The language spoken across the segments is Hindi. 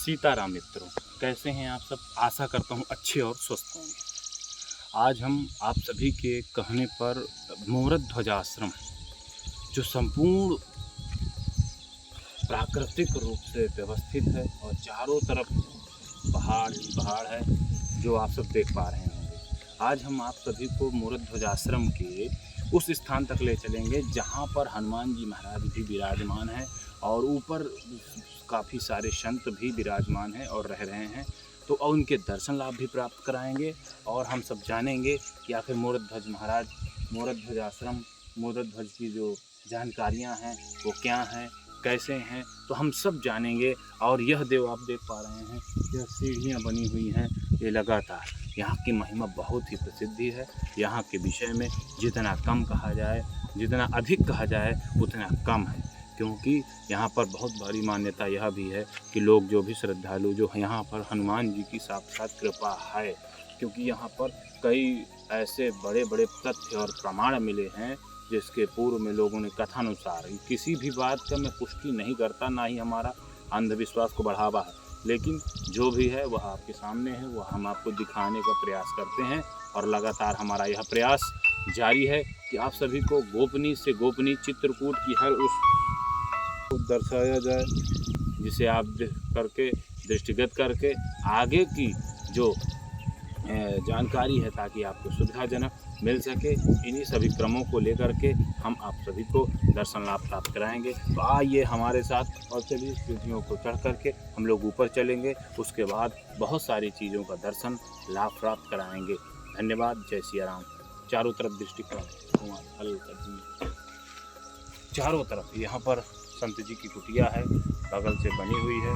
सीताराम मित्रों, कैसे हैं आप सब। आशा करता हूँ अच्छे और स्वस्थ होंगे। आज हम आप सभी के कहने पर मुहूर्त ध्वज आश्रम, जो संपूर्ण प्राकृतिक रूप से व्यवस्थित है और चारों तरफ पहाड़ ही पहाड़ है, जो आप सब देख पा रहे होंगे। आज हम आप सभी को मुहूर्त ध्वज आश्रम के उस स्थान तक ले चलेंगे जहाँ पर हनुमान जी महाराज भी विराजमान हैं और ऊपर काफ़ी सारे संत भी विराजमान हैं और रह रहे हैं। तो उनके दर्शन लाभ भी प्राप्त कराएंगे और हम सब जानेंगे कि आखिर मुहूर्त ध्वज महाराज, मुहूर्त ध्वज आश्रम, मुहूर्त ध्वज की जो जानकारियां हैं वो क्या हैं, कैसे हैं, तो हम सब जानेंगे। और यह देव आप देख पा रहे हैं, यह सीढ़ियाँ बनी हुई हैं, ये लगातार यहाँ की महिमा बहुत ही प्रसिद्धि है। यहाँ के विषय में जितना कम कहा जाए, जितना अधिक कहा जाए उतना कम है, क्योंकि यहाँ पर बहुत बड़ी मान्यता यह भी है कि लोग जो भी श्रद्धालु जो यहाँ पर हनुमान जी की साक्षात कृपा है, क्योंकि यहाँ पर कई ऐसे बड़े बड़े तथ्य और प्रमाण मिले हैं जिसके पूर्व में लोगों ने कथानुसार, किसी भी बात का मैं पुष्टि नहीं करता, ना ही हमारा अंधविश्वास को बढ़ावा है, लेकिन जो भी है वह आपके सामने है, वह हम आपको दिखाने का प्रयास करते हैं। और लगातार हमारा यह प्रयास जारी है कि आप सभी को गोपनीय से गोपनीय चित्रकूट की हर उस दर्शाया जाए जिसे आप करके दृष्टिगत करके आगे की जो जानकारी है, ताकि आपको सुविधाजनक मिल सके। इन्हीं सभी क्रमों को लेकर के हम आप सभी को दर्शन लाभ प्राप्त कराएंगे। तो आइए हमारे साथ और चलिए सीढ़ियों को चढ़ करके हम लोग ऊपर चलेंगे। उसके बाद बहुत सारी चीज़ों का दर्शन लाभ प्राप्त कराएंगे। धन्यवाद। जय सिया राम। चारों तरफ दृष्टिकोण चारों तरफ यहाँ पर संत जी की कुटिया है, बगल से बनी हुई है।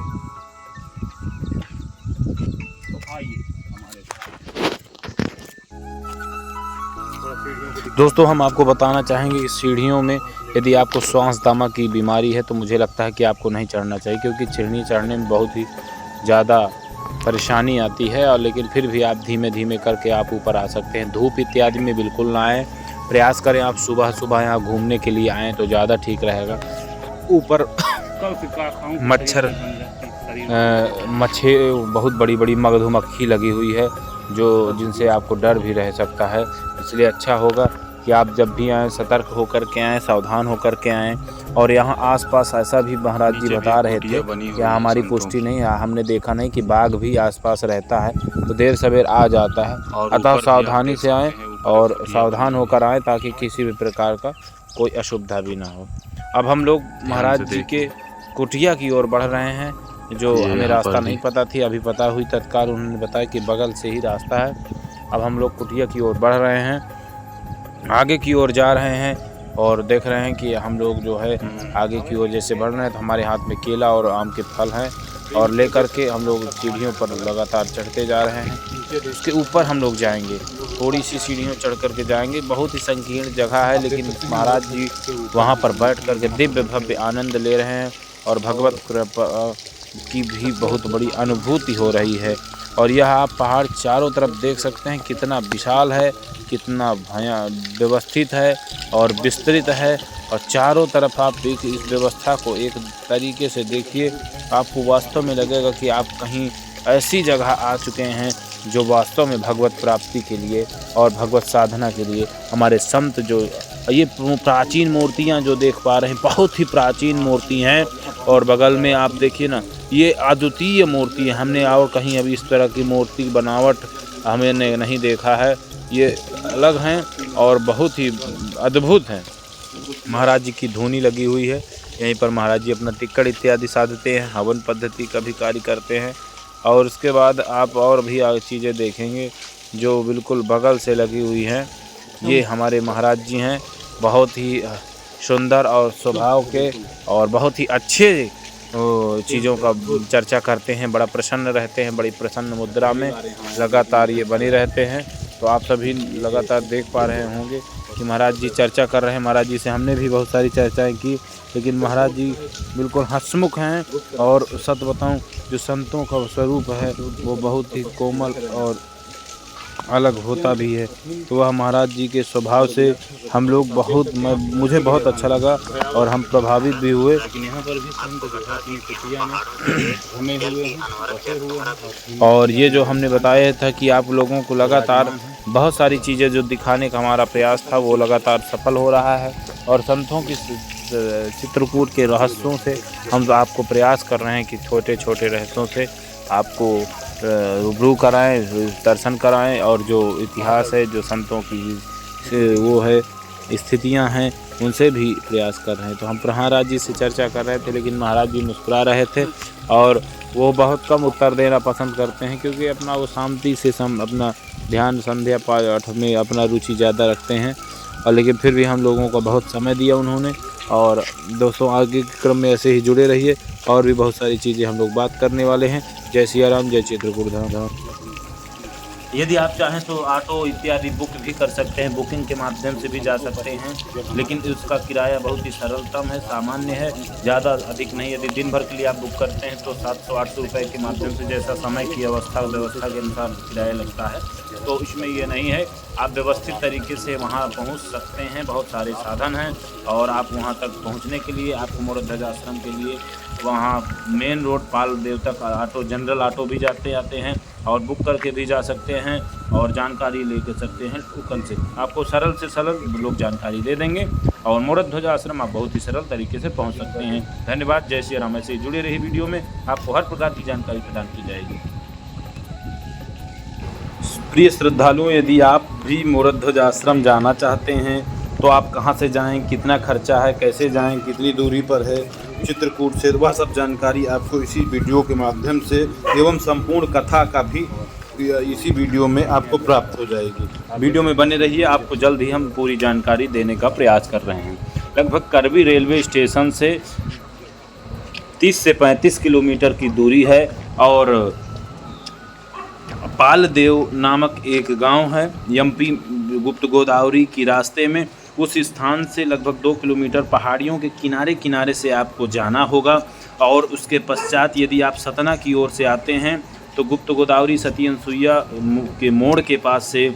तो आइए हमारे दोस्तों, हम आपको बताना चाहेंगे इस सीढ़ियों में यदि आपको श्वास दमा की बीमारी है तो मुझे लगता है कि आपको नहीं चढ़ना चाहिए, क्योंकि सीढ़ी चढ़ने में बहुत ही ज़्यादा परेशानी आती है। और लेकिन फिर भी आप धीमे धीमे करके आप ऊपर आ सकते हैं। धूप इत्यादि में बिल्कुल ना आएँ, प्रयास करें आप सुबह सुबह यहाँ घूमने के लिए आएँ तो ज़्यादा ठीक रहेगा। ऊपर मच्छी बहुत बड़ी बड़ी मधुमक्खी लगी हुई है, जो जिनसे आपको डर भी रह सकता है। इसलिए अच्छा होगा कि आप जब भी आएँ सतर्क होकर के आएँ, सावधान होकर के आएँ। और यहाँ आसपास ऐसा भी महाराज जी बता रहे थे कि हमारी पुष्टि नहीं है, हमने देखा नहीं कि बाघ भी आसपास रहता है, तो देर सवेर आ जाता है। अतः सावधानी से आएँ और सावधान होकर आएँ ताकि किसी भी प्रकार का कोई असुविधा भी ना हो। अब हम लोग महाराज जी के कुटिया की ओर बढ़ रहे हैं, जो हमें रास्ता नहीं पता थी, अभी पता हुई तत्काल उन्होंने बताया कि बगल से ही रास्ता है। अब हम लोग कुटिया की ओर बढ़ रहे हैं, आगे की ओर जा रहे हैं और देख रहे हैं कि हम लोग जो है आगे की ओर जैसे बढ़ रहे हैं तो हमारे हाथ में केला और आम के फल हैं और लेकर के हम लोग सीढ़ियों पर लगातार चढ़ते जा रहे हैं। उसके ऊपर हम लोग जाएंगे, थोड़ी सी सीढ़ियों चढ़ करके जाएंगे। बहुत ही संकीर्ण जगह है, लेकिन महाराज जी वहाँ पर बैठ करके दिव्य भव्य आनंद ले रहे हैं और भगवत कृपा की भी बहुत बड़ी अनुभूति हो रही है। और यह आप पहाड़ चारों तरफ देख सकते हैं, कितना विशाल है, कितना व्यवस्थित है और विस्तृत है। और चारों तरफ आप इस व्यवस्था को एक तरीके से देखिए, आपको वास्तव में लगेगा कि आप कहीं ऐसी जगह आ चुके हैं जो वास्तव में भगवत प्राप्ति के लिए और भगवत साधना के लिए हमारे संत जो ये प्राचीन मूर्तियां जो देख पा रहे हैं, बहुत ही प्राचीन मूर्ति हैं। और बगल में आप देखिए ना, ये अद्वितीय मूर्ति है, हमने और कहीं अभी इस तरह की मूर्ति बनावट हमने नहीं देखा है। ये अलग हैं और बहुत ही अद्भुत हैं। महाराज जी की धूनी लगी हुई है, यहीं पर महाराज जी अपना टिक्कड़ इत्यादि साधते हैं, हवन पद्धति का भी कार्य करते हैं। और उसके बाद आप और भी चीज़ें देखेंगे जो बिल्कुल बगल से लगी हुई हैं। ये हमारे महाराज जी हैं, बहुत ही सुंदर और स्वभाव के और बहुत ही अच्छे चीज़ों का चर्चा करते हैं, बड़ा प्रसन्न रहते हैं, बड़ी प्रसन्न मुद्रा में लगातार ये बने रहते हैं। तो आप सभी लगातार देख पा रहे होंगे कि महाराज जी चर्चा कर रहे हैं। महाराज जी से हमने भी बहुत सारी चर्चाएं की, लेकिन महाराज जी बिल्कुल हंसमुख हैं। और सच बताऊं, जो संतों का स्वरूप है वो बहुत ही कोमल और अलग होता भी है। तो वह महाराज जी के स्वभाव से हम लोग मुझे बहुत अच्छा लगा और हम प्रभावित भी हुए। लेकिन यहाँ पर भी संत जो है अपनी कुटिया में घूमे हुए हैं, बसे हुए हैं। और ये जो हमने बताया था कि आप लोगों को लगातार बहुत सारी चीज़ें जो दिखाने का हमारा प्रयास था वो लगातार सफल हो रहा है। और संतों की चित्रकूट के रहस्यों से हम आपको प्रयास कर रहे हैं कि छोटे छोटे रहस्यों से आपको रूबरू कराएं, दर्शन कराएं। और जो इतिहास है, जो संतों की वो है स्थितियां हैं, उनसे भी प्रयास कर रहे हैं। तो हम महाराज जी से चर्चा कर रहे थे, लेकिन महाराज जी मुस्कुरा रहे थे और वो बहुत कम उत्तर देना पसंद करते हैं, क्योंकि अपना वो शांति से अपना ध्यान संध्या पाठ में अपना रुचि ज़्यादा रखते हैं। और लेकिन फिर भी हम लोगों को बहुत समय दिया उन्होंने। और दोस्तों आगे के क्रम में ऐसे ही जुड़े रहिए, और भी बहुत सारी चीज़ें हम लोग बात करने वाले हैं। जय सिया राम, जय चित्रकूट धाम। यदि आप चाहें तो ऑटो इत्यादि बुक भी कर सकते हैं, बुकिंग के माध्यम से भी जा सकते हैं, लेकिन उसका किराया बहुत ही सरलतम है, सामान्य है, ज़्यादा अधिक नहीं। यदि दिन भर के लिए आप बुक करते हैं तो 700-800 रुपये के माध्यम से, जैसा समय की व्यवस्था के अनुसार किराया लगता है। तो इसमें ये नहीं है, आप व्यवस्थित तरीके से वहाँ पहुँच सकते हैं। बहुत सारे साधन हैं और आप वहाँ तक पहुँचने के लिए आपको मोरध्वज आश्रम के लिए वहाँ मेन रोड पाल देव तक ऑटो, जनरल ऑटो भी आते हैं और बुक करके भी जा सकते हैं और जानकारी ले सकते हैं टोकन से। आपको सरल से सरल लोग जानकारी दे देंगे और मोरध्वज आश्रम आप बहुत ही सरल तरीके से पहुंच सकते हैं। धन्यवाद। जय श्री राम। ऐसे जुड़े रही वीडियो में आपको हर प्रकार की जानकारी प्रदान की जाएगी। प्रिय श्रद्धालुओं, यदि आप भी मोरध्वज आश्रम जाना चाहते हैं तो आप कहां से जाएं, कितना खर्चा है, कैसे जाएं, कितनी दूरी पर है चित्रकूट से, वह सब जानकारी आपको इसी वीडियो के माध्यम से एवं संपूर्ण कथा का भी इसी वीडियो में आपको प्राप्त हो जाएगी। वीडियो में बने रहिए, आपको जल्द ही हम पूरी जानकारी देने का प्रयास कर रहे हैं। लगभग करबी रेलवे स्टेशन से 30 से 35 किलोमीटर की दूरी है और पालदेव नामक एक गांव है एमपी गुप्त गोदावरी की रास्ते में। उस स्थान से लगभग 2 किलोमीटर पहाड़ियों के किनारे किनारे से आपको जाना होगा। और उसके पश्चात यदि आप सतना की ओर से आते हैं तो गुप्त गोदावरी सती अनसुईया के मोड़ के पास से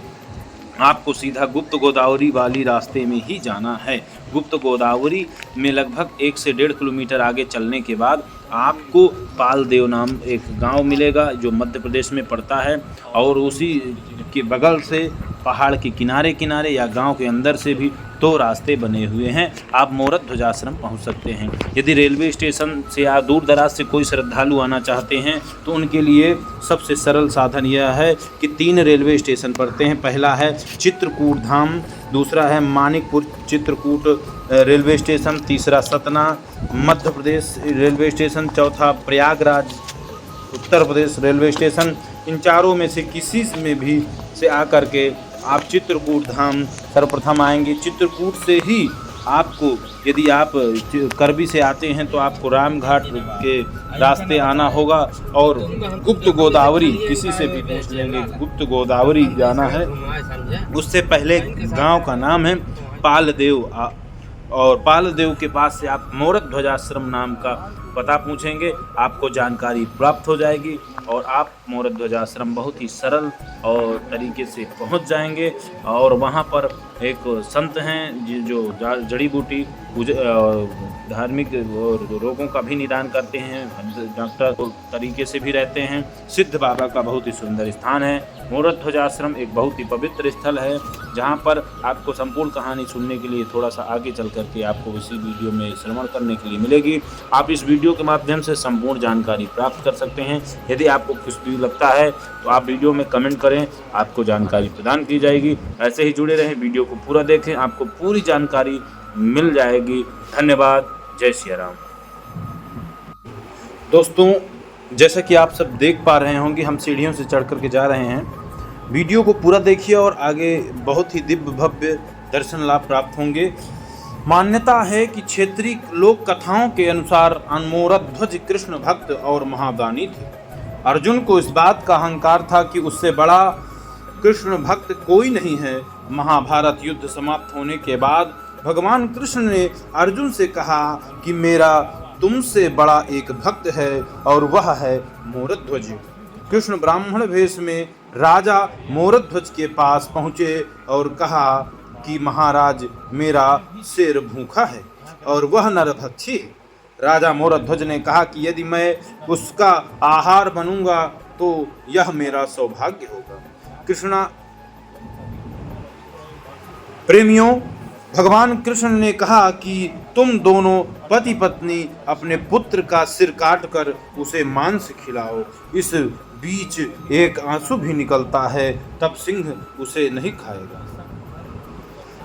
आपको सीधा गुप्त गोदावरी वाली रास्ते में ही जाना है। गुप्त गोदावरी में लगभग 1 से 1.5 किलोमीटर आगे चलने के बाद आपको पालदेव नाम एक गांव मिलेगा जो मध्य प्रदेश में पड़ता है। और उसी के बगल से पहाड़ के किनारे किनारे या गांव के अंदर से भी 2 रास्ते बने हुए हैं, आप मोरध्वज आश्रम पहुँच सकते हैं। यदि रेलवे स्टेशन से या दूर दराज से कोई श्रद्धालु आना चाहते हैं तो उनके लिए सबसे सरल साधन यह है कि 3 रेलवे स्टेशन पड़ते हैं। पहला है चित्रकूट धाम, दूसरा है मानिकपुर चित्रकूट रेलवे स्टेशन, तीसरा सतना मध्य प्रदेश रेलवे स्टेशन, चौथा प्रयागराज उत्तर प्रदेश रेलवे स्टेशन। इन चारों में से किसी में भी से आकर के आप चित्रकूट धाम सर्वप्रथम आएंगे। चित्रकूट से ही आपको, यदि आप करबी से आते हैं तो आपको रामघाट के रास्ते आना होगा और गुप्त गोदावरी किसी से भी पूछ लेंगे, गुप्त गोदावरी जाना है। उससे पहले गांव का नाम है पालदेव और पालदेव के पास से आप मोरध्वज आश्रम नाम का पता पूछेंगे, आपको जानकारी प्राप्त हो जाएगी और आप मोरध्वज आश्रम बहुत ही सरल और तरीके से पहुंच जाएंगे। और वहां पर एक संत हैं जो जड़ी बूटी धार्मिक रोगों का भी निदान करते हैं, डॉक्टर तरीके से भी रहते हैं। सिद्ध बाबा का बहुत ही सुंदर स्थान है। मोरध्वज आश्रम एक बहुत ही पवित्र स्थल है जहां पर आपको संपूर्ण कहानी सुनने के लिए थोड़ा सा आगे चल करके आपको इसी वीडियो में श्रवण करने के लिए मिलेगी। आप इस वीडियो के माध्यम से संपूर्ण जानकारी प्राप्त कर सकते हैं। यदि आपको कुछ भी लगता है तो आप वीडियो में कमेंट करें, आपको जानकारी प्रदान की जाएगी। ऐसे ही जुड़े रहें, वीडियो को पूरा देखें, आपको पूरी जानकारी मिल जाएगी। धन्यवाद। जय श्री राम। दोस्तों, जैसा कि आप सब देख पा रहे होंगे, हम सीढ़ियों से चढ़ करके जा रहे हैं। वीडियो को पूरा देखिए और आगे बहुत ही दिव्य भव्य दर्शन लाभ प्राप्त होंगे। मान्यता है कि क्षेत्रीय लोक कथाओं के अनुसार मोरध्वज कृष्ण भक्त और महादानी थे। अर्जुन को इस बात का अहंकार था कि उससे बड़ा कृष्ण भक्त कोई नहीं है। महाभारत युद्ध समाप्त होने के बाद भगवान कृष्ण ने अर्जुन से कहा कि मेरा तुमसे बड़ा एक भक्त है और वह है मोरध्वज। कृष्ण ब्राह्मण वेश में राजा मोरध्वज के पास पहुँचे और कहा कि महाराज, मेरा शेर भूखा है और वह नरभक्षी है। राजा मोरध्वज ने कहा कि यदि मैं उसका आहार बनूंगा तो यह मेरा सौभाग्य होगा। कृष्णा प्रेमियों, भगवान कृष्ण ने कहा कि तुम दोनों पति पत्नी अपने पुत्र का सिर काटकर उसे मांस खिलाओ। इस बीच एक आंसू भी निकलता है, तब सिंह उसे नहीं खाएगा।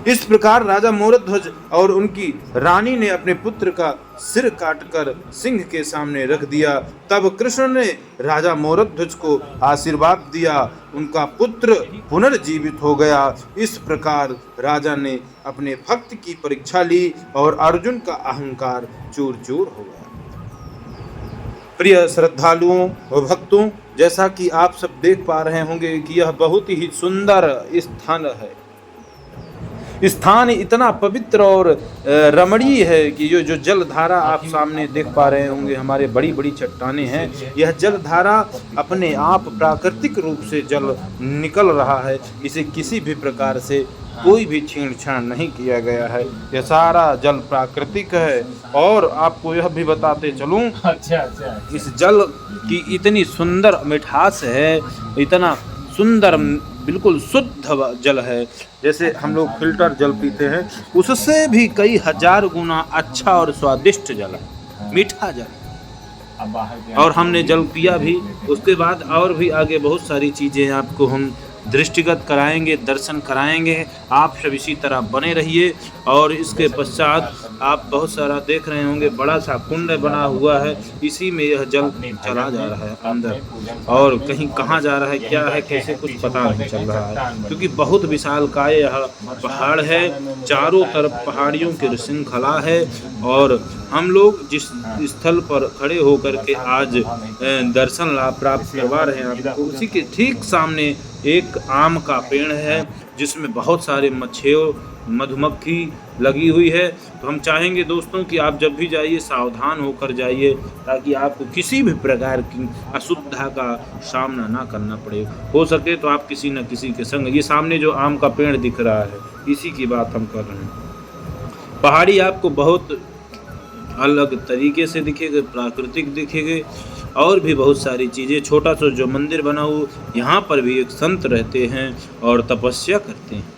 इस प्रकार राजा मोरध्वज और उनकी रानी ने अपने पुत्र का सिर काटकर सिंह के सामने रख दिया। तब कृष्ण ने राजा मोरध्वज को आशीर्वाद दिया, उनका पुत्र पुनर्जीवित हो गया। इस प्रकार राजा ने अपने भक्त की परीक्षा ली और अर्जुन का अहंकार चूर चूर हो गया। प्रिय श्रद्धालुओं व भक्तों, जैसा कि आप सब देख पा रहे होंगे कि यह बहुत ही सुंदर स्थान है। स्थान इतना पवित्र और रमणीय है कि जो जलधारा आप सामने देख पा रहे होंगे, हमारे बड़ी बड़ी चट्टानें हैं। यह जलधारा अपने आप प्राकृतिक रूप से जल निकल रहा है, इसे किसी भी प्रकार से कोई भी छेड़छाड़ नहीं किया गया है। यह सारा जल प्राकृतिक है। और आपको यह भी बताते चलूं, इस जल की इतनी सुंदर मिठास है, इतना सुंदर बिल्कुल शुद्ध जल है। जैसे हम लोग फिल्टर जल पीते हैं, उससे भी कई हजार गुना अच्छा और स्वादिष्ट जल है, मीठा जल। और हमने जल पिया भी। उसके बाद और भी आगे बहुत सारी चीज़ें आपको हम दृष्टिगत कराएंगे, दर्शन कराएंगे। आप सब इसी तरह बने रहिए। और इसके पश्चात आप बहुत सारा देख रहे होंगे, बड़ा सा कुंड बना हुआ है, इसी में यह जल चला जा रहा है अंदर, और कहीं कहाँ जा रहा है, क्या है, कैसे, कुछ पता नहीं चल रहा है, क्योंकि बहुत विशालकाय यह पहाड़ है। चारों तरफ पहाड़ियों की श्रृंखला है। और हम लोग जिस स्थल पर खड़े होकर के आज दर्शन लाभ प्राप्त करवा रहे हैं आपको, उसी के ठीक सामने एक आम का पेड़ है, जिसमें बहुत सारे मधुमक्खी लगी हुई है। तो हम चाहेंगे दोस्तों कि आप जब भी जाइए सावधान होकर जाइए, ताकि आपको किसी भी प्रकार की अशुद्धता का सामना ना करना पड़े। हो सके तो आप किसी न किसी के संग, ये सामने जो आम का पेड़ दिख रहा है, इसी की बात हम कर रहे हैं। पहाड़ी आपको बहुत अलग तरीके से दिखेगा, प्राकृतिक दिखेंगे, और भी बहुत सारी चीज़ें। छोटा सा जो मंदिर बना हो, यहाँ पर भी एक संत रहते हैं और तपस्या करते हैं।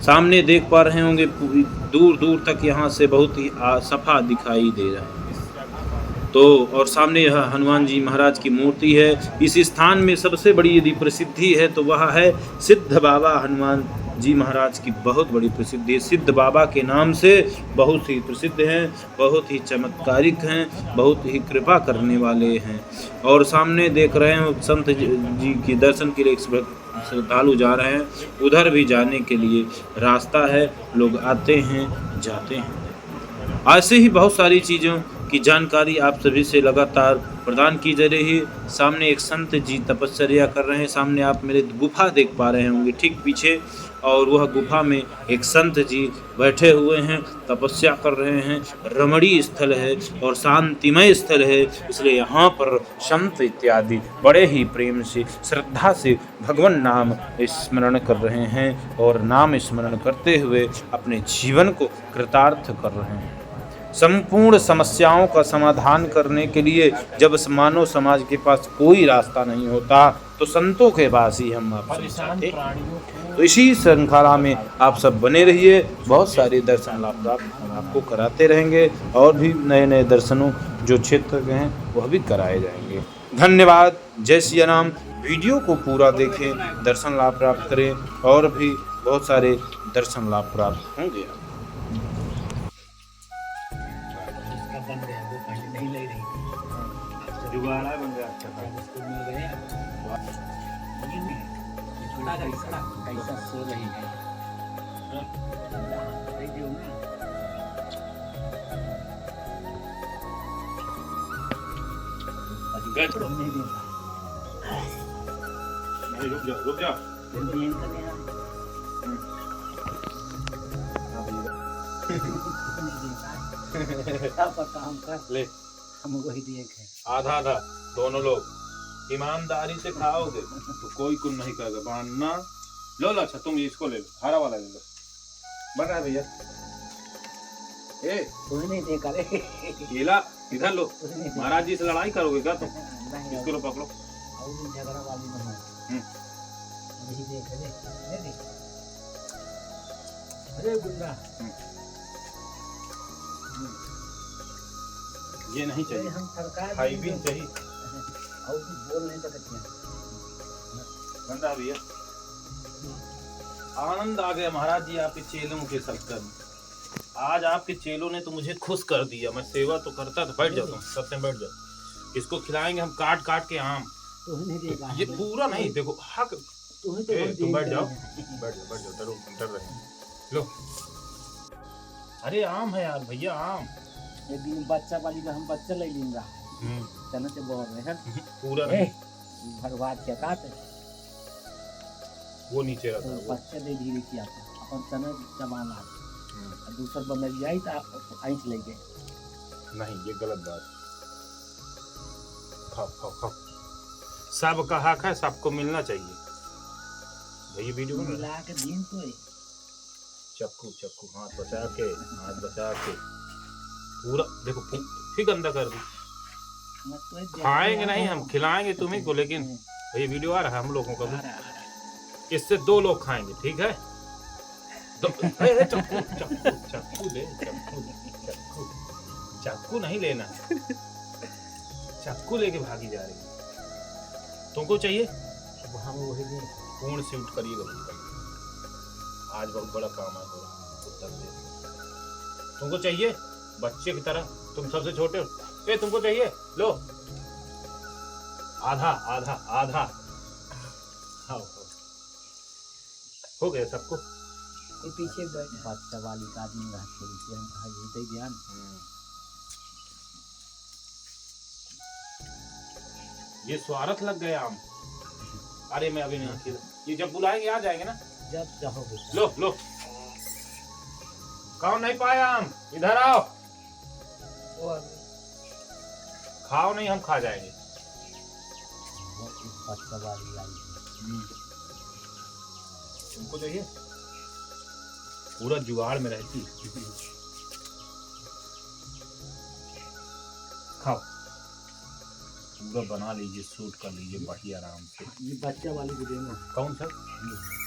सामने देख पा रहे होंगे, दूर दूर तक यहाँ से बहुत ही सफा दिखाई दे रहा है। तो और सामने यह हनुमान जी महाराज की मूर्ति है। इस स्थान में सबसे बड़ी यदि प्रसिद्धि है तो वह है सिद्ध बाबा हनुमान जी महाराज की बहुत बड़ी प्रसिद्धि है। सिद्ध बाबा के नाम से बहुत ही प्रसिद्ध हैं, बहुत ही चमत्कारिक हैं, बहुत ही कृपा करने वाले हैं। और सामने देख रहे हैं संत जी के दर्शन के लिए श्रद्धालु जा रहे हैं। उधर भी जाने के लिए रास्ता है, लोग आते हैं जाते हैं। ऐसे ही बहुत सारी चीज़ों की जानकारी आप सभी से लगातार प्रदान की जा रही है। सामने एक संत जी तपस्या कर रहे हैं। सामने आप मेरे गुफा देख पा रहे होंगे ठीक पीछे, और वह गुफा में एक संत जी बैठे हुए हैं, तपस्या कर रहे हैं। रमणीय स्थल है और शांतिमय स्थल है, इसलिए यहाँ पर संत इत्यादि बड़े ही प्रेम से, श्रद्धा से भगवान नाम स्मरण कर रहे हैं, और नाम स्मरण करते हुए अपने जीवन को कृतार्थ कर रहे हैं। संपूर्ण समस्याओं का समाधान करने के लिए जब मानव समाज के पास कोई रास्ता नहीं होता, तो संतों के पास ही हम आपसे। तो इसी श्रृंखला में आप सब बने रहिए। बहुत सारे दर्शन लाभ हम आपको कराते रहेंगे, और भी नए नए दर्शनों जो क्षेत्र के हैं वह भी कराए जाएंगे। धन्यवाद। जय श्री राम। वीडियो को पूरा देखें, दर्शन लाभ प्राप्त करें, और भी बहुत सारे दर्शन लाभ प्राप्त होंगे। जुगाड़ा बन गया अच्छा था। कैसा सो रही है। रुक जा काम कर ले, हम वही दिए आधा आधा दोनों लोग। ईमानदारी से खाओगे तो कोई कुछ नहीं कहेगा। बांधना लो लो। अच्छा तुम इसको ले लो, हरा वाला ले लो। बन रहा है भैया। ए तुम्हें नहीं देखा रे। केला इधर लो। महाराज जी से लड़ाई करोगे क्या तुम? नहीं, इसको लो, पकड़ो। और भी झगड़ा वाली ना हो। यही देख ले, ये देख। अरे गुंडा, ये नहीं अरे चाहिए, हम सरकार खाई भी चाहिए। और कुछ बोल नहीं सकते हैं। बन रहा है भैया। आनंद आ गया महाराज जी आपके चेलों के चक्कर में। आज आपके चेलों ने तो मुझे खुश कर दिया। मैं सेवा तो करता था। बैठ जाओ तुम, सबसे बैठ जाओ। इसको खिलाएंगे हम काट काट के आम। तुम्हें नहीं देखा ये पूरा नहीं, देखो हक। तुम्हें तो ए, तुम बैठ जाओ, नहीं। बैठ जाओ, बैठ जाओ। डरो, डर रहे हैं। लो। अरे आम है यार भैया, आम। एक दिन बच्चा वाली में हम बच्चा ले लेंगे। चना से बोल रहे हैं पूरा नहीं, भरवाद क्या काट वो नीचे रहता तो है वो। बच्चा दे धीरे किया अपन चना जमाना दूसर बंदा जाई तो आइस ले गए। नहीं, ये गलत बात। खाओ खाओ खाओ। सबका हक है, सबको मिलना चाहिए। भैया वीडियो बन रहा है। मिला के दिन तो है। चक्कू चक्कू, हाथ बचा के, हाथ बचा के पूरा देखो, फिर गंदा कर दी। मैं तो एक खाएंगे नहीं हम, खिलाएंगे तुम्ही को। लेकिन भैया वीडियो आ रहा है हम लोगों का आ भी। रहा है। इससे 2 लोग खाएंगे, ठीक है? चक्कू चक्कू चक्कू ले, चक्कू चक्कू चक्कू नहीं लेना। चक्कू लेके भागी जा रही है। तुमको चाहिए? वहाँ वो वही दे। पूर्ण शूट करिएगा भैया। आज बहुत बड़ा काम है हो रहा उत्तर प्रदेश। तुमको चाहिए? बच्चे की तरह तुम सबसे छोटे हो। ए तुमको चाहिए? लो आधा आधा आधा। खाओ खाओ। हो गया सबको। ये पीछे बच्चा वाली का आदमी रहा छोड़ी से हम कहा ये ध्यान। ये स्वार्थ लग गया आम। अरे मैं अभी नहीं खिला। ये जब बुलाएंगे आ जाएंगे ना। जब चाहोगे। लो लो। कौन नहीं पाया आम? इधर आओ। खाओ नहीं, हम खा जाएंगे। बच्चा वाली आई। तुमको चाहिए? पूरा जुगाड़ में रहती। खाओ। पूरा बना लीजिए, शूट कर लीजिए बढ़िया आराम से। ये बच्चा वाली को देना। कौन सा?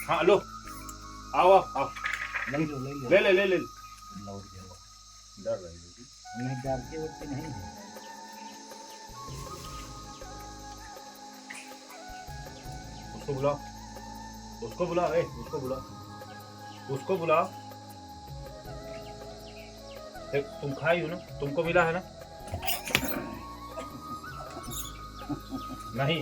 हाँ लो, आओ आओ आओ। ले लो ले लो। ले ले ले ले। लौट जाओ। डर रही है। नहीं डरते उठते नहीं है। उसको बुलाओ, उसको बुलाओ। ए उसको बुलाओ, उसको बुलाओ। तुम खाई हो ना, तुमको मिला है ना? नहीं,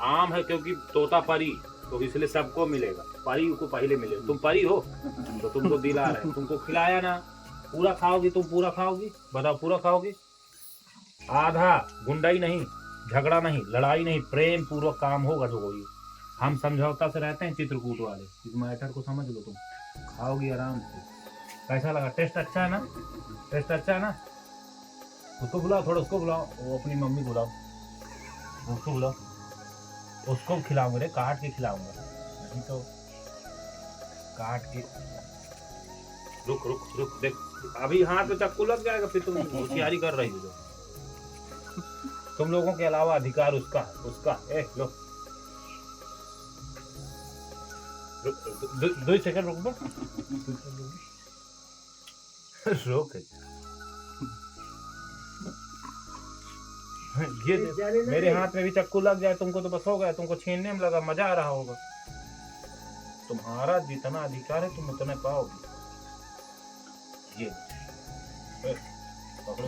आम है क्योंकि तोता परी, तो इसलिए सबको मिलेगा। परी को पहले मिलेगा। तुम परी हो तो तुमको दिला रहे हैं। तुमको खिलाया ना। पूरा खाओगी तुम? पूरा खाओगी? बताओ पूरा खाओगी? आधा। गुंडाई नहीं, झगड़ा नहीं, लड़ाई नहीं, प्रेम पूर्वक काम होगा जो होगी। हम समझौता से रहते हैं चित्रकूट वाले। इस मैटर को समझ लो तुम। खाओगी आराम से। कैसा लगा? टेस्ट अच्छा है ना? टेस्ट अच्छा है ना? उसको बुलाओ, थोड़ा उसको बुलाओ। वो अपनी मम्मी बुलाओ, उसको बुलाओ। उसको खिलाऊंगा रे, काट के खिलाऊंगा। नहीं तो काट के। रुक रुक रुक, देख अभी हाथ में चक्कू लग जाएगा। फिर तुम होशियारी कर रही हो। तुम लोगों के अलावा अधिकार उसका उसका। ए लो, रुक 2 सेकंड रुक बस। रोक। ये मेरे हाथ में भी चक्कू लग जाए तुमको तो बस हो गया। तुमको छीनने में लगा, मजा आ रहा होगा। तुम्हारा जितना अधिकार है तुम उतना पाओगे। ये पकड़ो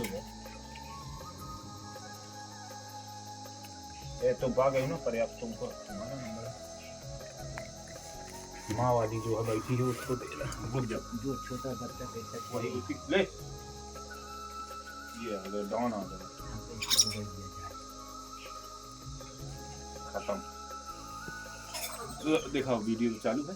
ये तो पा गई ना पर्याप्त। तुमको तुम्हारा नंबर है। माँ वाली जो है बैठी है उसको देना। रुक जाओ। जो छोटा बच्चा कैसा वही ले। ये आ गया, डॉन आ गया। खत्म। देखा वीडियो चालू है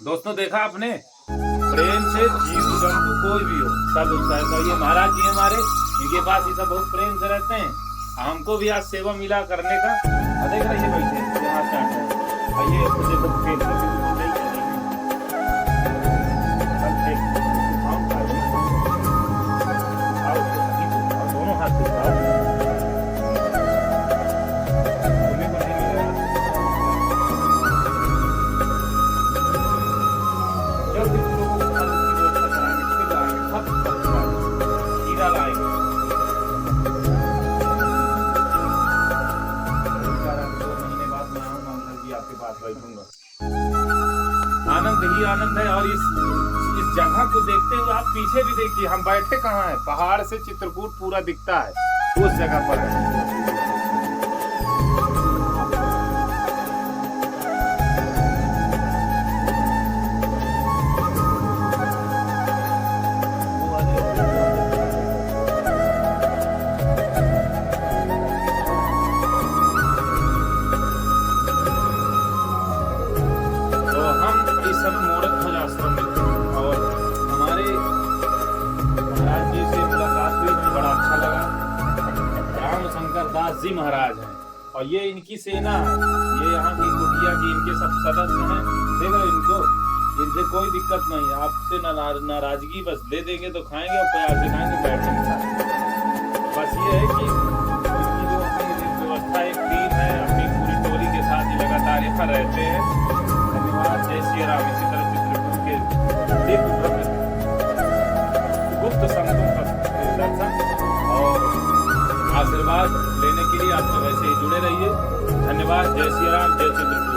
दोस्तों। देखा आपने? प्रेम से जीव जंतु कोई भी हो सब उसका। ये महाराज जी हमारे, इनके पास ये सब बहुत प्रेम से रहते हैं। हमको भी आज सेवा मिला करने का। देख रहे बैठे यहाँ चाट है, आइए देखो खेल दोनों हाथ से खाओ। तुम्हें को नहीं मिलेगा। जब इस लोगों को खाने की व्यवस्था कराएंगे फिर लाएंगे, सब हीरा लाएंगे। 2 महीने बाद मैं आऊंगा अंकल जी आपके पास बैठूंगा। आनंद ही आनंद है। और इस जगह को देखते हुए आप पीछे भी देखिए, हम बैठे कहाँ हैं, पहाड़ से चित्रकूट पूरा दिखता है, उस जगह पर है। दास जी महाराज हैं और ये इनकी सेना है, ये यहाँ की कुटिया की इनके सब सदस्य हैं। देख रहे इनको, इनसे कोई दिक्कत नहीं है। आपसे नाराजगी बस दे देंगे तो खाएंगे और प्यार से खाएंगे, बैठेंगे। बस ये है कि इनकी जो व्यवस्था, एक टीम है अपनी पूरी टोली के साथ ही लगातार यहाँ रहते हैं। धन्यवाद। जय श्री राम। इसी तरह चित्रकूट के दिव्य गुप्त संतों का दर्शन और आशीर्वाद लेने के लिए आप लोग ऐसे ही जुड़े रहिए। धन्यवाद। जय श्री राम। जय चित्रकूट।